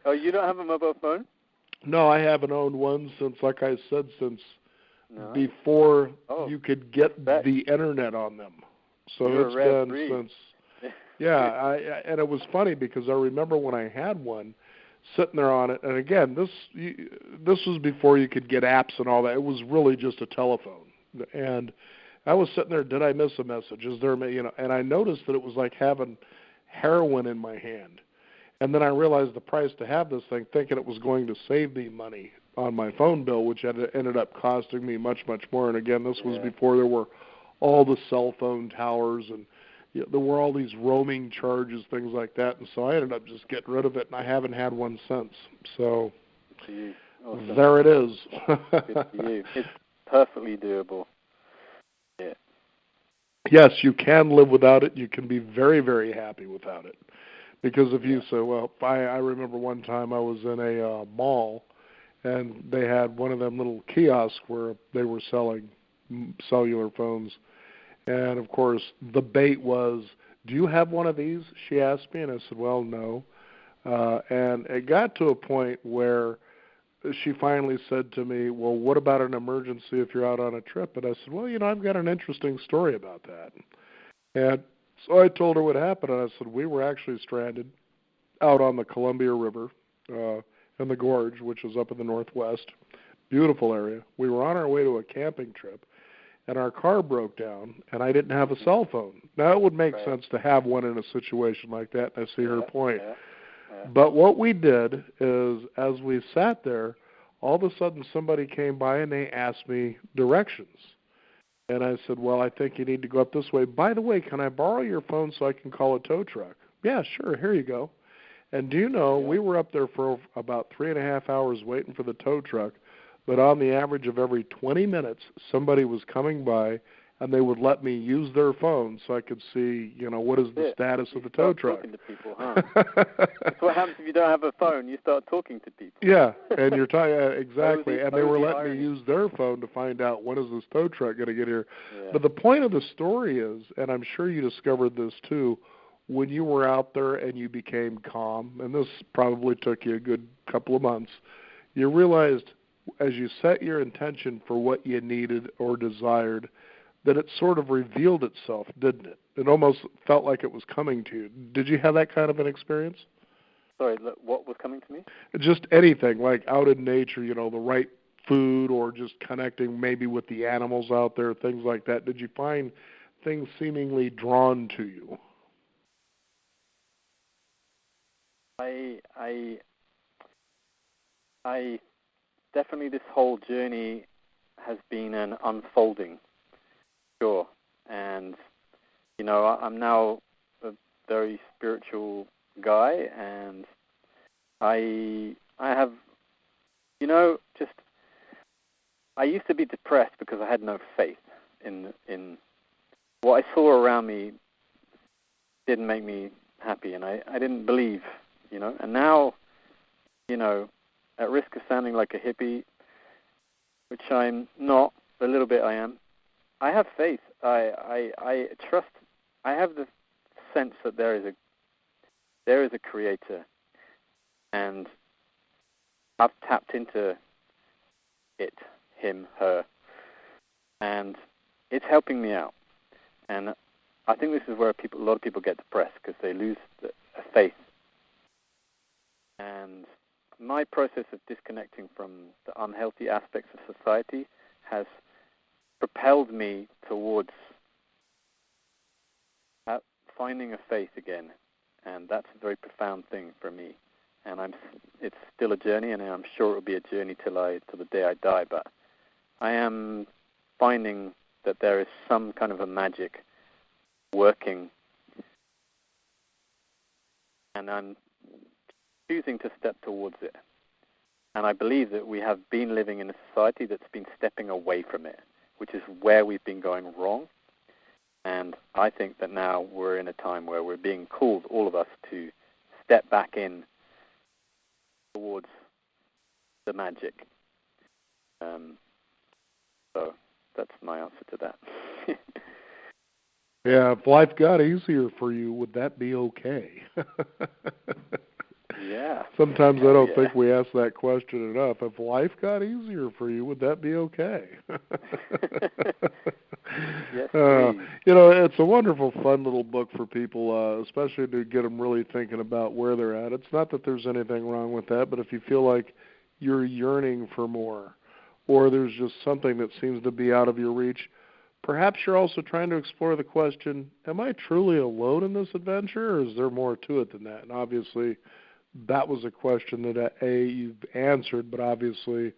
Speaker 2: Oh, you don't have a mobile phone?
Speaker 1: No, I haven't owned one since, like I said, before you could get the internet on them. So it's been since Yeah, and it was funny because I remember when I had one sitting there on it, and again, this was before you could get apps and all that. It was really just a telephone, and I was sitting there. Did I miss a message? Is there, And I noticed that it was like having heroin in my hand. And then I realized the price to have this thing, thinking it was going to save me money on my phone bill, which ended up costing me much, much more. And again, this was before there were all the cell phone towers, and there were all these roaming charges, things like that. And so I ended up just getting rid of it, and I haven't had one since. So
Speaker 2: awesome.
Speaker 1: There it is.
Speaker 2: Good for you. It's perfectly doable. Yeah.
Speaker 1: Yes, you can live without it. You can be very, very happy without it. Because if you say, well, I remember one time I was in a mall, and they had one of them little kiosks where they were selling cellular phones. And, of course, the bait was, do you have one of these? She asked me, and I said, well, no. And it got to a point where she finally said to me, well, what about an emergency if you're out on a trip? And I said, well, I've got an interesting story about that. And so I told her what happened, and I said, we were actually stranded out on the Columbia River in the gorge, which is up in the northwest. Beautiful area. We were on our way to a camping trip, and our car broke down, and I didn't have a cell phone. Now, it would make sense to have one in a situation like that, and I see her point. But what we did is, as we sat there, all of a sudden somebody came by, and they asked me directions. And I said, well, I think you need to go up this way. By the way, can I borrow your phone so I can call a tow truck? Yeah, sure, here you go. And do you know, we were up there for about 3.5 hours waiting for the tow truck, but on the average of every 20 minutes, somebody was coming by, and they would let me use their phone so I could see, what is the status of the tow truck.
Speaker 2: Talking to people, huh? That's what happens if you don't have a phone. You start talking to people.
Speaker 1: Yeah, and you're talking exactly. And they were letting me use their phone to find out when is this tow truck going to get here. Yeah. But the point of the story is, and I'm sure you discovered this too, when you were out there and you became calm, and this probably took you a good couple of months, you realized as you set your intention for what you needed or desired, that it sort of revealed itself, didn't it? It almost felt like it was coming to you. Did you have that kind of an experience?
Speaker 2: Sorry, what was coming to me?
Speaker 1: Just anything, like out in nature, the right food, or just connecting maybe with the animals out there, things like that. Did you find things seemingly drawn to you?
Speaker 2: I definitely, this whole journey has been an unfolding, sure. And, I'm now a very spiritual guy, and I have, I used to be depressed because I had no faith in what I saw around me. Didn't make me happy, and I didn't believe, and now, at risk of sounding like a hippie, which I'm not, a little bit I am, I have faith. I trust. I have the sense that there is a creator, and I've tapped into it, him, her, and it's helping me out. And I think this is where a lot of people get depressed, because they lose a faith. And my process of disconnecting from the unhealthy aspects of society has propelled me towards finding a faith again, and that's a very profound thing for me. And it's still a journey, and I'm sure it will be a journey till the day I die. But I am finding that there is some kind of a magic working, and I'm choosing to step towards it. And I believe that we have been living in a society that's been stepping away from it, which is where we've been going wrong. And I think that now we're in a time where we're being called, all of us, to step back in towards the magic. So that's my answer to that.
Speaker 1: Yeah, if life got easier for you, would that be okay?
Speaker 2: Yeah.
Speaker 1: Sometimes I don't think we ask that question enough. If life got easier for you, would that be okay?
Speaker 2: Yes, please.
Speaker 1: It's a wonderful, fun little book for people, especially to get them really thinking about where they're at. It's not that there's anything wrong with that, but if you feel like you're yearning for more, or there's just something that seems to be out of your reach, perhaps you're also trying to explore the question, am I truly alone in this adventure, or is there more to it than that? And obviously, that was a question that, you've answered, but obviously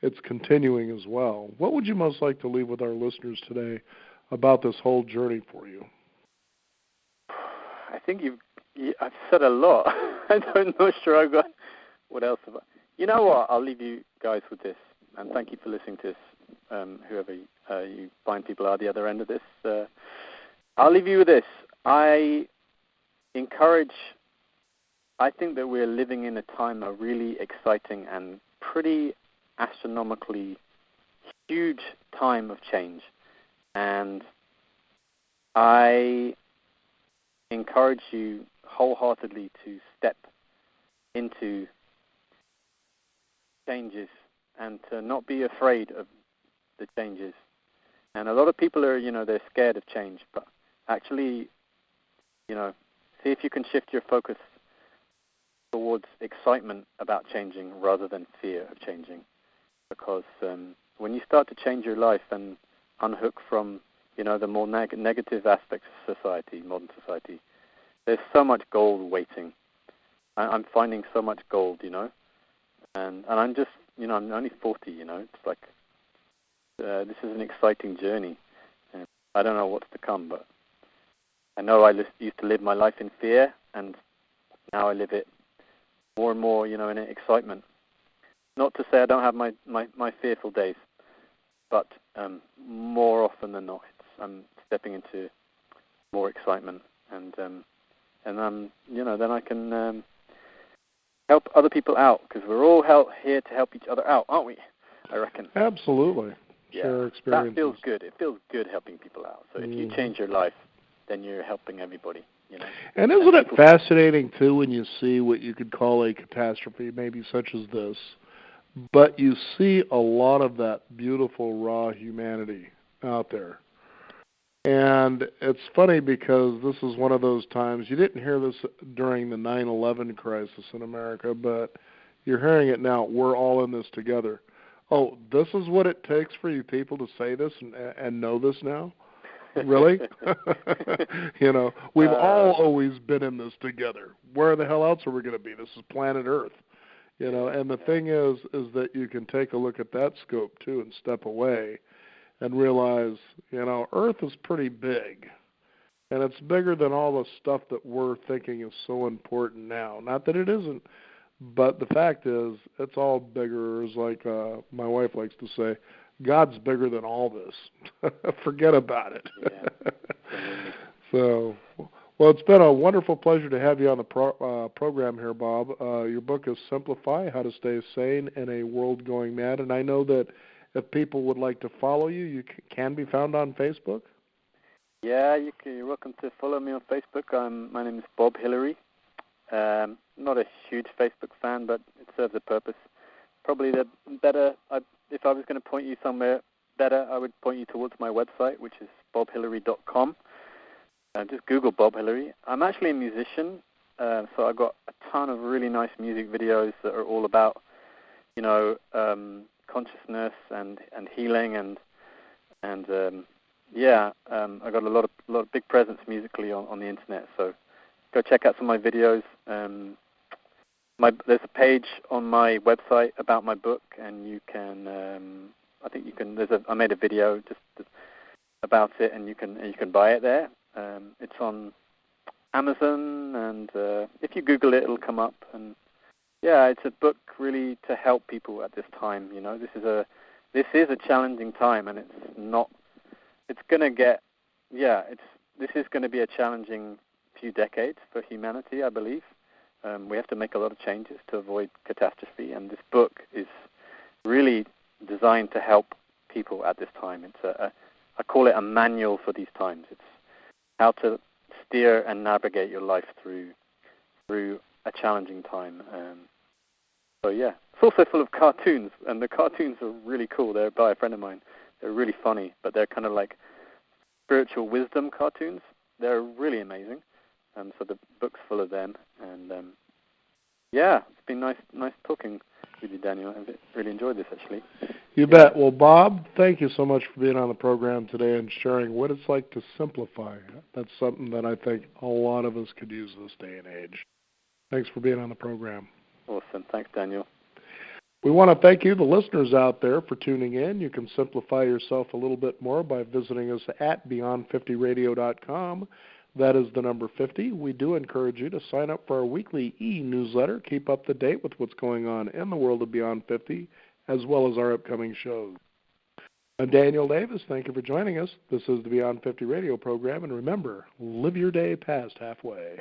Speaker 1: it's continuing as well. What would you most like to leave with our listeners today about this whole journey for you?
Speaker 2: I think I've said a lot. I'm not sure I've got what else. You know what? I'll leave you guys with this, and thank you for listening to this, whoever you find people are the other end of this. I'll leave you with this. I think that we're living in a time of really exciting and pretty astronomically huge time of change. And I encourage you wholeheartedly to step into changes and to not be afraid of the changes. And a lot of people are, they're scared of change, but actually, see if you can shift your focus towards excitement about changing rather than fear of changing. Because when you start to change your life and unhook from, the more negative aspects of society, modern society, there's so much gold waiting. I'm finding so much gold, and I'm just, I'm only 40, it's like, this is an exciting journey. And I don't know what's to come, but I know I used to live my life in fear, and now I live it more and more, in excitement. Not to say I don't have my fearful days, but more often than not, I'm stepping into more excitement, and then I can help other people out, because we're all here to help each other out, aren't we? I reckon.
Speaker 1: Absolutely.
Speaker 2: Yeah,
Speaker 1: share experiences.
Speaker 2: That feels good. It feels good helping people out. So if you change your life, then you're helping everybody.
Speaker 1: And isn't it fascinating, too, when you see what you could call a catastrophe, maybe such as this, but you see a lot of that beautiful, raw humanity out there. And it's funny because this is one of those times, you didn't hear this during the 9/11 crisis in America, but you're hearing it now. We're all in this together. Oh, this is what it takes for you people to say this and know this now? Really? We've all always been in this together. Where the hell else are we going to be? This is planet Earth. And the thing is that you can take a look at that scope, too, and step away and realize, Earth is pretty big. And it's bigger than all the stuff that we're thinking is so important now. Not that it isn't, but the fact is, it's all bigger. It's like my wife likes to say, God's bigger than all this. Forget about it.
Speaker 2: Yeah.
Speaker 1: So, well, it's been a wonderful pleasure to have you on the program here, Bob. Your book is Simplify, How to Stay Sane in a World Going Mad. And I know that if people would like to follow you, you can be found on Facebook?
Speaker 2: Yeah, you're welcome to follow me on Facebook. My name is Bob Hillary. Not a huge Facebook fan, but it serves a purpose. Probably the better, if I was going to point you somewhere better, I would point you towards my website, which is bobhillary.com. Just Google Bob Hillary. I'm actually a musician, so I've got a ton of really nice music videos that are all about, consciousness and healing and I got a lot of big presence musically on the internet. So go check out some of my videos. There's a page on my website about my book, and you can. I made a video just about it, and you can buy it there. It's on Amazon, and if you Google it, it'll come up. And yeah, it's a book really to help people at this time. This is a challenging time, and this is going to be a challenging few decades for humanity, I believe. We have to make a lot of changes to avoid catastrophe, and this book is really designed to help people at this time. I call it a manual for these times. It's how to steer and navigate your life through a challenging time. It's also full of cartoons, and the cartoons are really cool. They're by a friend of mine. They're really funny, but they're kind of like spiritual wisdom cartoons. They're really amazing. So the book's full of them. And yeah, it's been nice talking with you, Daniel. I've really enjoyed this, actually.
Speaker 1: You bet. Well, Bob, thank you so much for being on the program today and sharing what it's like to simplify. That's something that I think a lot of us could use this day and age. Thanks for being on the program.
Speaker 2: Awesome. Thanks, Daniel.
Speaker 1: We want to thank you, the listeners out there, for tuning in. You can simplify yourself a little bit more by visiting us at beyond50radio.com. That is the number 50. We do encourage you to sign up for our weekly e-newsletter. Keep up to date with what's going on in the world of Beyond 50, as well as our upcoming shows. I'm Daniel Davis. Thank you for joining us. This is the Beyond 50 radio program. And remember, live your day past halfway.